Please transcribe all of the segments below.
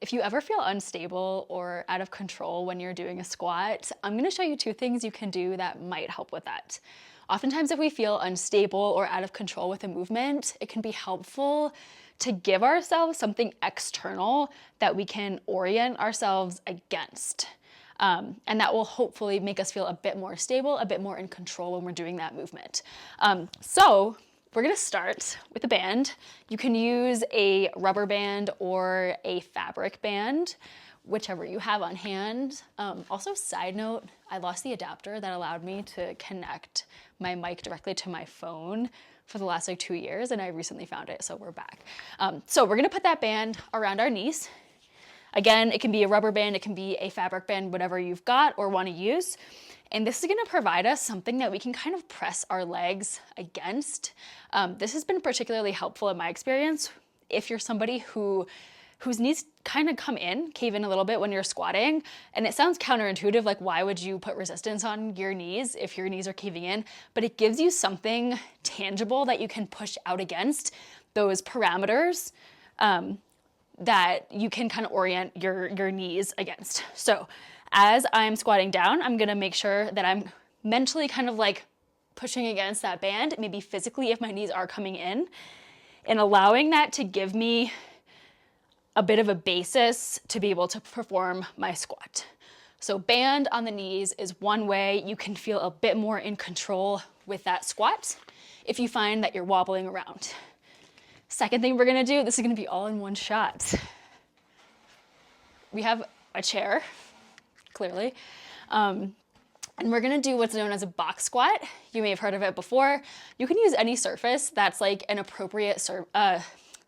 If you ever feel unstable or out of control when you're doing a squat, I'm gonna show you two things you can do that might help with that. Oftentimes, if we feel unstable or out of control with a movement, it can be helpful to give ourselves something external that we can orient ourselves against. And that will hopefully make us feel a bit more stable, a bit more in control when we're doing that movement. So we're gonna start with a band. You can use a rubber band or a fabric band, whichever you have on hand. Also, side note, I lost the adapter that allowed me to connect my mic directly to my phone for the last 2 years, and I recently found it, so we're back. So we're gonna put that band around our knees. Again, it can be a rubber band, it can be a fabric band, whatever you've got or wanna use. And this is gonna provide us something that we can kind of press our legs against. This has been particularly helpful in my experience if you're somebody whose knees kind of cave in a little bit when you're squatting. And it sounds counterintuitive, like why would you put resistance on your knees if your knees are caving in? But it gives you something tangible that you can push out against those parameters that you can kind of orient your knees against. So as I'm squatting down, I'm gonna make sure that I'm mentally kind of like pushing against that band, maybe physically if my knees are coming in, and allowing that to give me a bit of a basis to be able to perform my squat. So band on the knees is one way you can feel a bit more in control with that squat if you find that you're wobbling around. Second thing we're gonna do, this is gonna be all in one shot. We have a chair, clearly, and we're gonna do what's known as a box squat. You may have heard of it before. You can use any surface that's like an appropriate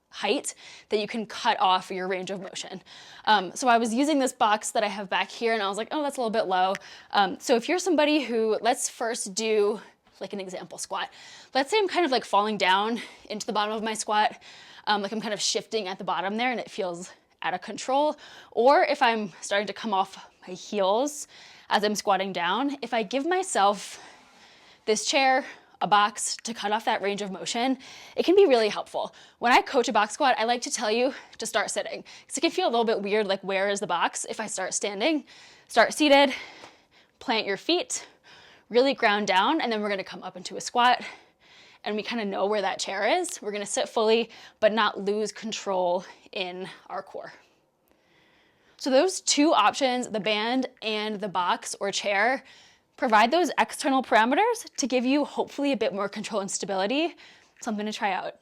height that you can cut off your range of motion. So I was using this box that I have back here and I was like, oh, that's a little bit low. So if you're somebody who, let's first do like an example squat. Let's say I'm kind of like falling down into the bottom of my squat, like I'm kind of shifting at the bottom there and it feels out of control. Or if I'm starting to come off my heels as I'm squatting down, if I give myself this chair, a box to cut off that range of motion, it can be really helpful. When I coach a box squat, I like to tell you to start sitting, because it can feel a little bit weird, like where is the box? If I start standing, start seated, plant your feet, really ground down, and then we're gonna come up into a squat, and we kind of know where that chair is. We're gonna sit fully, but not lose control in our core. So those two options, the band and the box or chair, provide those external parameters to give you hopefully a bit more control and stability. Something to try out.